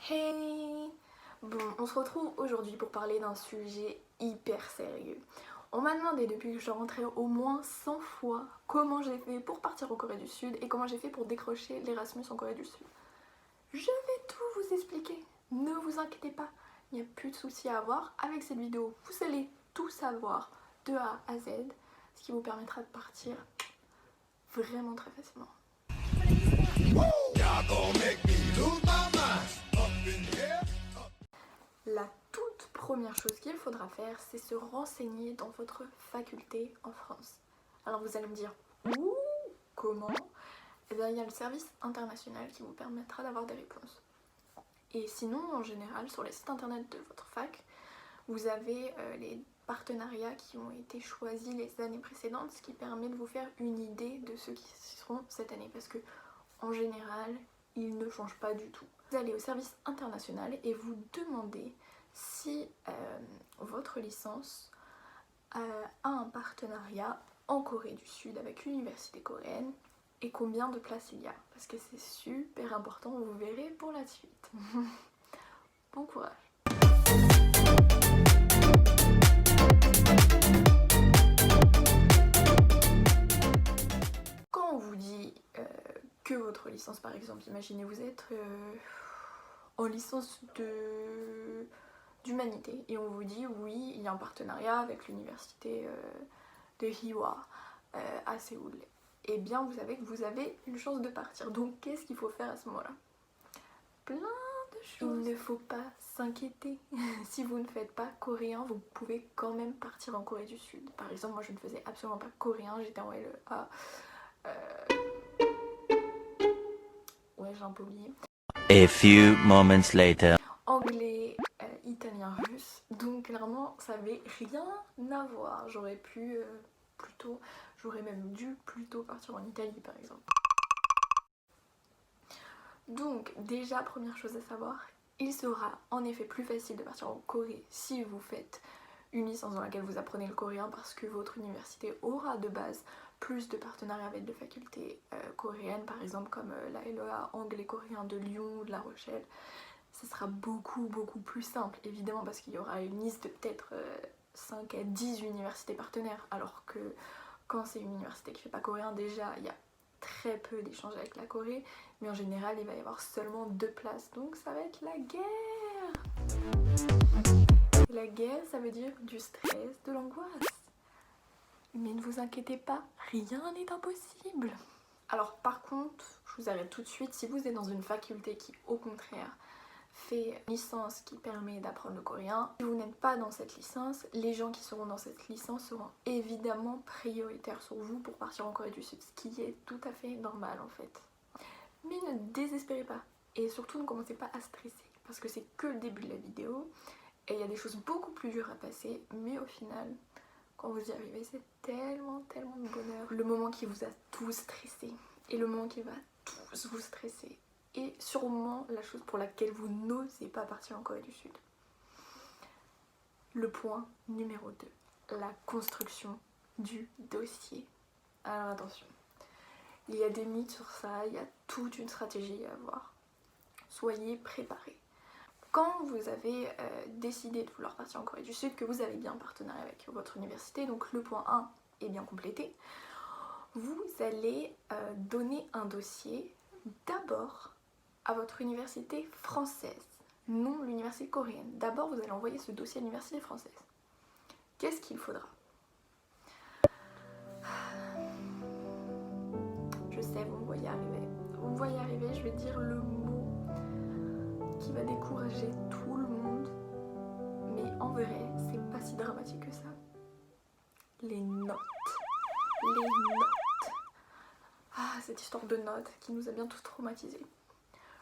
Hey! Bon, on se retrouve aujourd'hui pour parler d'un sujet hyper sérieux. On m'a demandé depuis que je suis rentrée au moins 100 fois comment j'ai fait pour partir en Corée du Sud et comment j'ai fait pour décrocher l'Erasmus en Corée du Sud. Je vais tout vous expliquer, ne vous inquiétez pas, il n'y a plus de soucis à avoir. Avec cette vidéo, vous allez tout savoir de A à Z, ce qui vous permettra de partir vraiment très facilement. La toute première chose qu'il faudra faire, c'est se renseigner dans votre faculté en France. Alors vous allez me dire, ouh, comment? Eh bien il y a le service international qui vous permettra d'avoir des réponses. Et sinon, en général, sur les sites internet de votre fac, vous avez les partenariats qui ont été choisis les années précédentes, ce qui permet de vous faire une idée de ceux qui seront cette année. Parce que, en général, ils ne changent pas du tout. Vous allez au service international et vous demandez si votre licence a un partenariat en Corée du Sud avec l'université coréenne et combien de places il y a. Parce que c'est super important, vous verrez pour la suite. Bon courage! Quand on vous dit que votre licence, par exemple, imaginez vous êtes en licence d'humanité et on vous dit oui, il y a un partenariat avec l'université de Hiwa à Séoul. Et bien vous savez que vous avez une chance de partir. Donc qu'est-ce qu'il faut faire à ce moment-là? Plein de choses. Il ne faut pas s'inquiéter. Si vous ne faites pas coréen, vous pouvez quand même partir en Corée du Sud. Par exemple, moi je ne faisais absolument pas coréen, j'étais en LEA. Ouais, j'ai un peu oublié. A few moments later. Anglais, italien, russe. Donc clairement, ça avait rien à voir. J'aurais pu plutôt, j'aurais même dû plutôt partir en Italie par exemple. Donc déjà, première chose à savoir, il sera en effet plus facile de partir en Corée si vous faites une licence dans laquelle vous apprenez le coréen parce que votre université aura de base plus de partenariats avec des facultés coréennes, par exemple comme la LEA anglais-coréen de Lyon ou de La Rochelle. Ça sera beaucoup plus simple évidemment parce qu'il y aura une liste de peut-être 5 à 10 universités partenaires, alors que quand c'est une université qui fait pas coréen, déjà il y a très peu d'échanges avec la Corée, mais en général il va y avoir seulement 2 places, donc ça va être la guerre. Et la guerre, ça veut dire du stress, de l'angoisse. Mais ne vous inquiétez pas, rien n'est impossible. Alors par contre, je vous arrête tout de suite, si vous êtes dans une faculté qui au contraire fait une licence qui permet d'apprendre le coréen, si vous n'êtes pas dans cette licence, les gens qui seront dans cette licence seront évidemment prioritaires sur vous pour partir en Corée du Sud, ce qui est tout à fait normal en fait. Mais ne désespérez pas et surtout ne commencez pas à stresser parce que c'est que le début de la vidéo et il y a des choses beaucoup plus dures à passer, mais au final, quand vous y arrivez, c'est tellement de bonheur. Le moment qui vous a tous stressé et le moment qui va tous vous stresser et sûrement la chose pour laquelle vous n'osez pas partir en Corée du Sud. Le point numéro 2, la construction du dossier. Alors attention, il y a des mythes sur ça, il y a toute une stratégie à avoir. Soyez préparés. Quand vous avez décidé de vouloir partir en Corée du Sud, que vous avez bien un partenariat avec votre université, donc le point 1 est bien complété, vous allez donner un dossier d'abord à votre université française, non l'université coréenne. D'abord, vous allez envoyer ce dossier à l'université française. Qu'est-ce qu'il faudra? Je sais, vous me voyez arriver. Vous me voyez arriver, je vais dire le mot qui va décourager tout le monde. Mais en vrai, c'est pas si dramatique que ça. Les notes. Les notes. Ah, cette histoire de notes qui nous a bien tous traumatisés.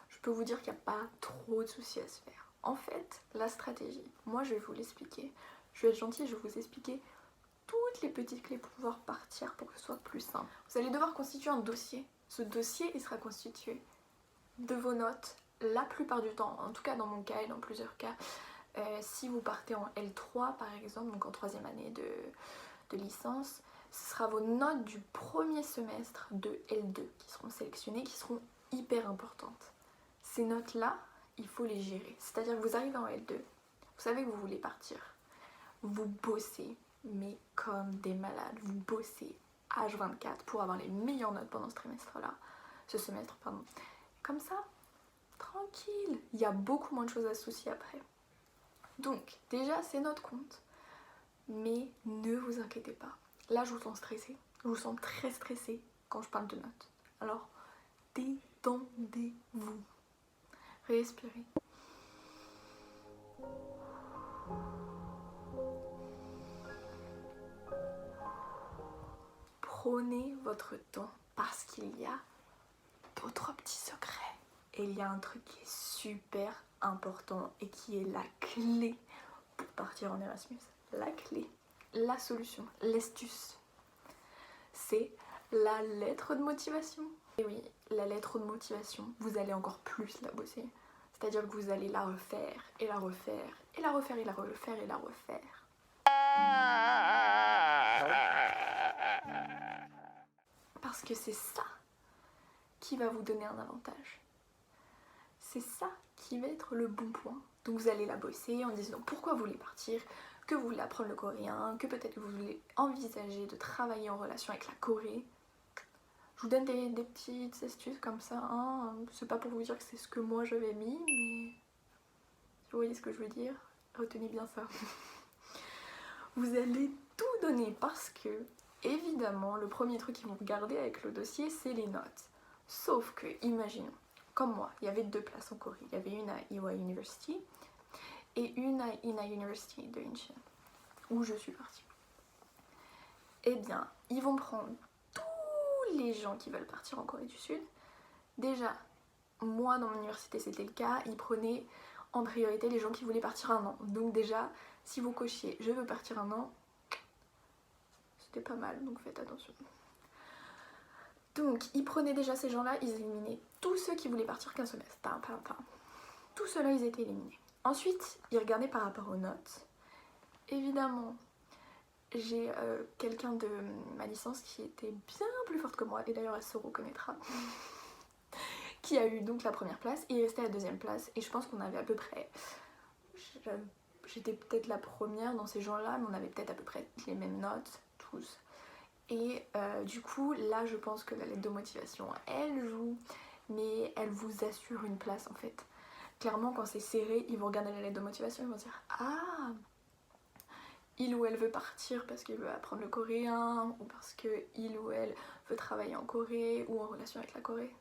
Je peux vous dire qu'il n'y a pas trop de soucis à se faire. En fait, la stratégie, moi je vais vous l'expliquer. Je vais être gentille, je vais vous expliquer toutes les petites clés pour pouvoir partir pour que ce soit plus simple. Vous allez devoir constituer un dossier. Ce dossier, il sera constitué de vos notes la plupart du temps, en tout cas dans mon cas et dans plusieurs cas. Si vous partez en L3 par exemple, donc en 3e année de licence, ce sera vos notes du premier semestre de L2 qui seront sélectionnées, qui seront hyper importantes. Ces notes-là, il faut les gérer. C'est-à-dire que vous arrivez en L2, vous savez que vous voulez partir. Vous bossez, mais comme des malades. Vous bossez H24 pour avoir les meilleures notes pendant ce semestre, pardon. Comme ça, tranquille. Il y a beaucoup moins de choses à se soucier après. Donc, déjà, ces notes comptent. Mais ne vous inquiétez pas. Là, je vous sens stressée. Je vous sens très stressée quand je parle de notes. Alors, détendez-vous. Respirez. Prenez votre temps parce qu'il y a d'autres petits secrets. Et il y a un truc qui est super important et qui est la clé pour partir en Erasmus. La clé, la solution, l'astuce, c'est la lettre de motivation. Et oui, la lettre de motivation, vous allez encore plus la bosser. C'est-à-dire que vous allez la refaire, et la refaire, et la refaire, et la refaire, et la refaire. Parce que c'est ça qui va vous donner un avantage. C'est ça qui va être le bon point. Donc vous allez la bosser en disant pourquoi vous voulez partir, que vous voulez apprendre le coréen, que peut-être que vous voulez envisager de travailler en relation avec la Corée. Je vous donne des petites astuces comme ça, hein. C'est pas pour vous dire que c'est ce que moi j'avais mis, mais vous voyez ce que je veux dire, retenez bien ça. Vous allez tout donner parce que, évidemment, le premier truc qu'ils vont regarder avec le dossier, c'est les notes. Sauf que, imaginons, comme moi, il y avait 2 places en Corée. Il y avait une à Ewha University et une à Ina University de Incheon, où je suis partie. Eh bien, ils vont prendre tous les gens qui veulent partir en Corée du Sud. Déjà, moi dans mon université c'était le cas, ils prenaient en priorité les gens qui voulaient partir 1 an. Donc déjà, si vous cochiez je veux partir 1 an, c'était pas mal, donc faites attention. Donc ils prenaient déjà ces gens-là, ils éliminaient tous ceux qui voulaient partir qu'un semestre. Tous ceux-là ils étaient éliminés. Ensuite, ils regardaient par rapport aux notes. Évidemment, j'ai quelqu'un de ma licence qui était bien plus forte que moi, et d'ailleurs elle se reconnaîtra, qui a eu donc la première place, et il restait à la 2e place, et je pense qu'on avait à peu près, j'étais peut-être la première dans ces gens-là, mais on avait peut-être à peu près les mêmes notes, tous. Et du coup, là je pense que la lettre de motivation, elle joue, mais elle vous assure une place en fait. Clairement, quand c'est serré, ils vont regarder la lettre de motivation, ils vont dire « Ah, il ou elle veut partir parce qu'il veut apprendre le coréen, ou parce qu'il ou elle veut travailler en Corée, ou en relation avec la Corée. »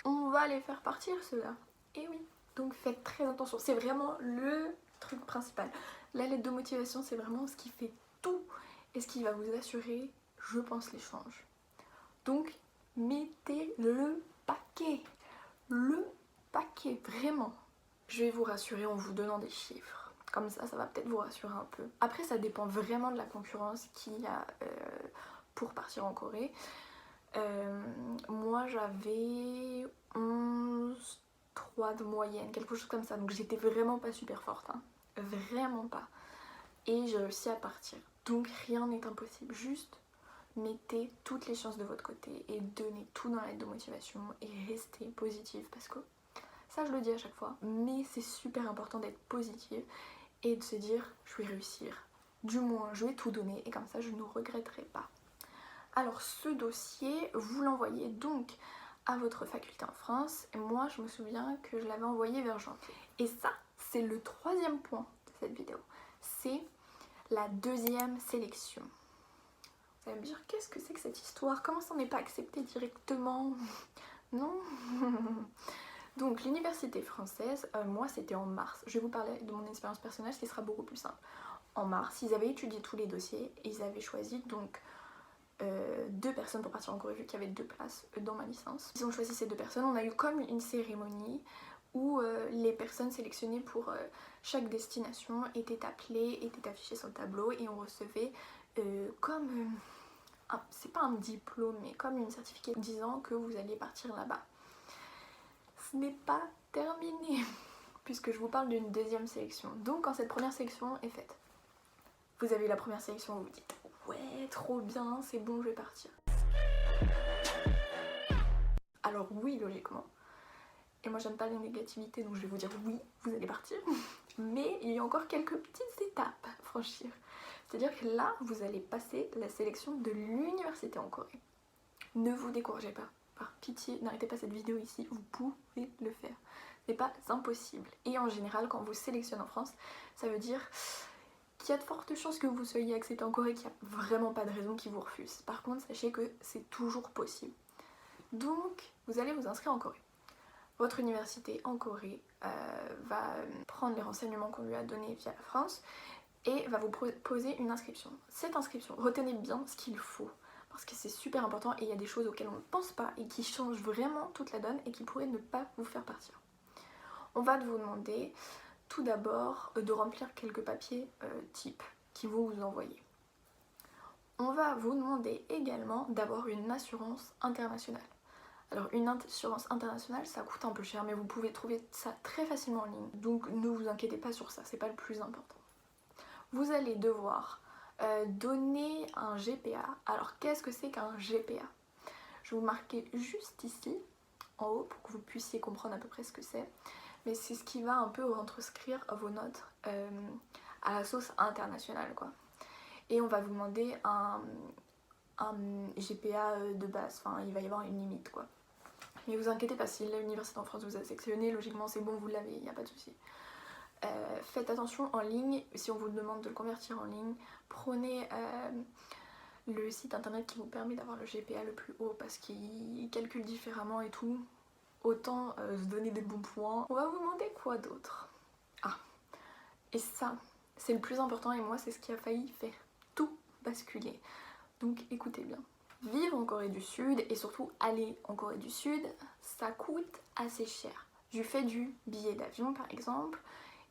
On va les faire partir ceux-là. Et oui, donc faites très attention. C'est vraiment le truc principal. La lettre de motivation, c'est vraiment ce qui fait tout et ce qui va vous assurer, je pense, l'échange. Donc, mettez le paquet. Le paquet, vraiment. Je vais vous rassurer en vous donnant des chiffres. Comme ça, ça va peut-être vous rassurer un peu. Après, ça dépend vraiment de la concurrence qu'il y a pour partir en Corée. Moi, j'avais 11,3 de moyenne, quelque chose comme ça. Donc, j'étais vraiment pas super forte. Hein. Vraiment pas. Et j'ai réussi à partir. Donc, rien n'est impossible. Juste mettez toutes les chances de votre côté et donnez tout dans la lettre de motivation et restez positive parce que ça, je le dis à chaque fois, mais c'est super important d'être positive et de se dire je vais réussir, du moins je vais tout donner et comme ça je ne regretterai pas. Alors ce dossier, vous l'envoyez donc à votre faculté en France et moi je me souviens que je l'avais envoyé vers janvier. Et ça, c'est le 3e point de cette vidéo, c'est la 2e sélection. Vous allez me dire qu'est-ce que c'est que cette histoire, comment ça n'est pas accepté directement? Non. Donc l'université française, moi c'était en mars. Je vais vous parler de mon expérience personnelle, ce qui sera beaucoup plus simple. En mars, ils avaient étudié tous les dossiers et ils avaient choisi donc 2 personnes pour partir en Corée vu qu'il y avait 2 places dans ma licence. Ils ont choisi ces 2 personnes, on a eu comme une cérémonie où les personnes sélectionnées pour chaque destination étaient appelées, étaient affichées sur le tableau et on recevait comme, c'est pas un diplôme mais comme une certificat disant que vous alliez partir là-bas. Ce n'est pas terminé puisque je vous parle d'une 2e sélection. Donc quand cette première sélection est faite, vous avez eu la première sélection, vous vous dites ouais, trop bien, c'est bon, je vais partir. Alors oui, logiquement. Et moi j'aime pas les négativités, donc je vais vous dire oui, vous allez partir. Mais il y a encore quelques petites étapes à franchir. C'est-à-dire que là, vous allez passer la sélection de l'université en Corée. Ne vous découragez pas. Par pitié, n'arrêtez pas cette vidéo ici, vous pouvez le faire. Ce n'est pas impossible. Et en général, quand on vous sélectionne en France, ça veut dire qu'il y a de fortes chances que vous soyez accepté en Corée, qu'il n'y a vraiment pas de raison qu'ils vous refusent. Par contre, sachez que c'est toujours possible. Donc, vous allez vous inscrire en Corée. Votre université en Corée va prendre les renseignements qu'on lui a donnés via la France et va vous poser une inscription. Cette inscription, retenez bien ce qu'il faut parce que c'est super important et il y a des choses auxquelles on ne pense pas et qui changent vraiment toute la donne et qui pourraient ne pas vous faire partir. On va vous demander tout d'abord de remplir quelques papiers type qui vont vous envoyer. On va vous demander également d'avoir une assurance internationale. Alors une assurance internationale ça coûte un peu cher mais vous pouvez trouver ça très facilement en ligne. Donc ne vous inquiétez pas sur ça, c'est pas le plus important. Vous allez devoir donner un GPA. Alors qu'est-ce que c'est qu'un GPA? Je vais vous marquer juste ici en haut pour que vous puissiez comprendre à peu près ce que c'est. Mais c'est ce qui va un peu retranscrire vos notes à la sauce internationale quoi. Et on va vous demander un GPA de base, enfin il va y avoir une limite quoi. Mais vous inquiétez pas, si l'université en France vous a sélectionné, logiquement c'est bon, vous l'avez, il n'y a pas de souci. Faites attention en ligne, si on vous demande de le convertir en ligne, prenez le site internet qui vous permet d'avoir le GPA le plus haut parce qu'il calcule différemment et tout. Autant se donner des bons points. On va vous demander quoi d'autre? Ah, et ça, c'est le plus important et moi c'est ce qui a failli faire tout basculer. Donc écoutez bien. Vivre en Corée du Sud et surtout aller en Corée du Sud, ça coûte assez cher. Du fait du billet d'avion par exemple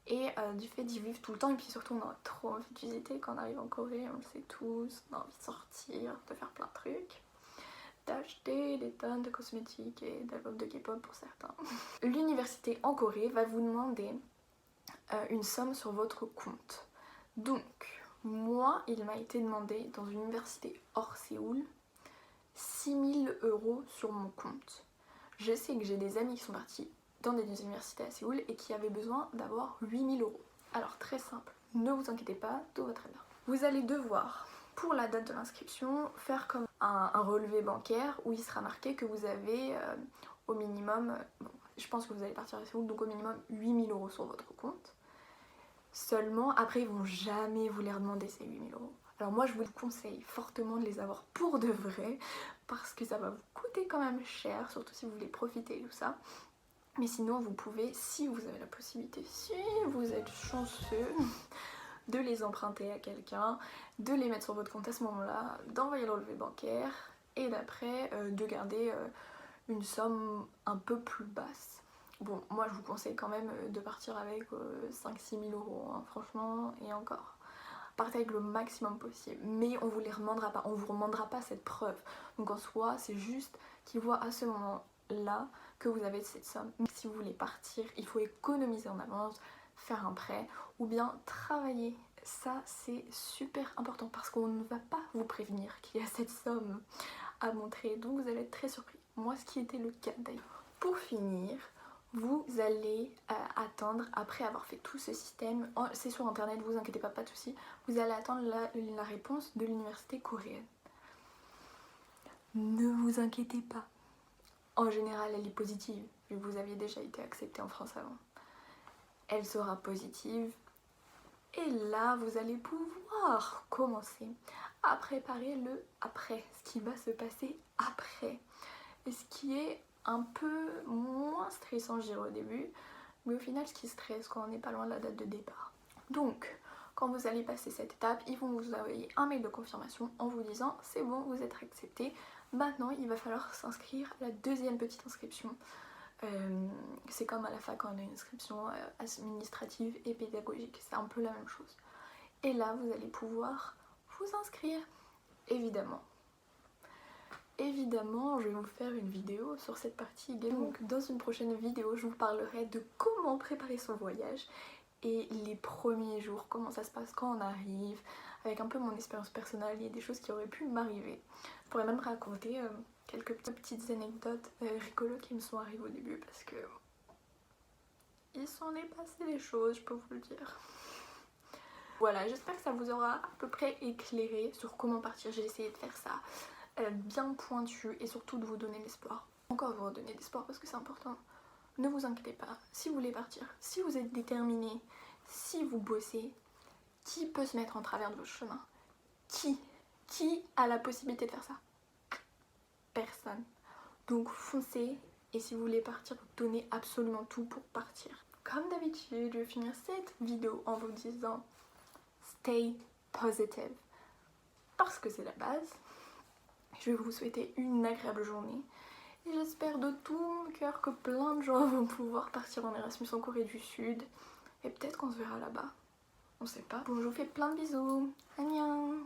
et du fait d'y vivre tout le temps et puis surtout on a trop envie de visiter quand on arrive en Corée, on le sait tous, on a envie de sortir, de faire plein de trucs, d'acheter des tonnes de cosmétiques et d'albums de K-pop pour certains. L'université en Corée va vous demander une somme sur votre compte. Donc moi il m'a été demandé dans une université hors Séoul 6 000 € sur mon compte. Je sais que j'ai des amis qui sont partis dans des universités à Séoul et qui avaient besoin d'avoir 8 000 €. Alors très simple, ne vous inquiétez pas, tout va très bien. Vous allez devoir, pour la date de l'inscription, faire comme un relevé bancaire où il sera marqué que vous avez au minimum, bon, je pense que vous allez partir à Séoul, donc au minimum 8 000 € sur votre compte. Seulement, après ils vont jamais vous les redemander ces 8 000 €. Alors moi je vous conseille fortement de les avoir pour de vrai parce que ça va vous coûter quand même cher, surtout si vous voulez profiter et tout ça. Mais sinon vous pouvez, si vous avez la possibilité, si vous êtes chanceux, de les emprunter à quelqu'un, de les mettre sur votre compte à ce moment-là, d'envoyer le relevé bancaire et d'après de garder une somme un peu plus basse. Bon, moi je vous conseille quand même de partir avec 5-6 000 €, hein, franchement, et encore. Partez avec le maximum possible, mais on vous les remandera pas, on vous remandera pas cette preuve. Donc en soi, c'est juste qu'ils voient à ce moment-là que vous avez cette somme. Mais si vous voulez partir, il faut économiser en avance, faire un prêt ou bien travailler. Ça c'est super important parce qu'on ne va pas vous prévenir qu'il y a cette somme à montrer, donc vous allez être très surpris. Moi ce qui était le cas d'ailleurs. Pour finir, vous allez attendre, après avoir fait tout ce système, c'est sur internet, vous inquiétez pas, pas de soucis, vous allez attendre la réponse de l'université coréenne. Ne vous inquiétez pas, en général elle est positive, vu que vous aviez déjà été accepté en France avant. Elle sera positive, et là vous allez pouvoir commencer à préparer le après, ce qui va se passer après, et ce qui est un peu moins stressant, je dirais au début, mais au final ce qui stresse quand on n'est pas loin de la date de départ. Donc quand vous allez passer cette étape, ils vont vous envoyer un mail de confirmation en vous disant c'est bon, vous êtes accepté. Maintenant il va falloir s'inscrire à la deuxième petite inscription. C'est comme à la fac quand on a une inscription administrative et pédagogique, c'est un peu la même chose. Et là vous allez pouvoir vous inscrire, évidemment. Évidemment, je vais vous faire une vidéo sur cette partie également. Donc dans une prochaine vidéo, je vous parlerai de comment préparer son voyage et les premiers jours, comment ça se passe quand on arrive, avec un peu mon expérience personnelle. Il y a des choses qui auraient pu m'arriver. Je pourrais même raconter quelques petites anecdotes rigolotes qui me sont arrivées au début parce que il s'en est passé des choses, je peux vous le dire. Voilà, j'espère que ça vous aura à peu près éclairé sur comment partir. J'ai essayé de faire ça bien pointu et surtout de vous donner l'espoir. Encore vous redonner l'espoir parce que c'est important. Ne vous inquiétez pas, si vous voulez partir, si vous êtes déterminé, si vous bossez, qui peut se mettre en travers de votre chemin? Qui a la possibilité de faire ça? Personne. Donc foncez et si vous voulez partir, donnez absolument tout pour partir. Comme d'habitude, je vais finir cette vidéo en vous disant stay positive parce que c'est la base. Je vais vous souhaiter une agréable journée et j'espère de tout mon cœur que plein de gens vont pouvoir partir en Erasmus en Corée du Sud et peut-être qu'on se verra là-bas. On sait pas. Bon, je vous fais plein de bisous. Annyeong.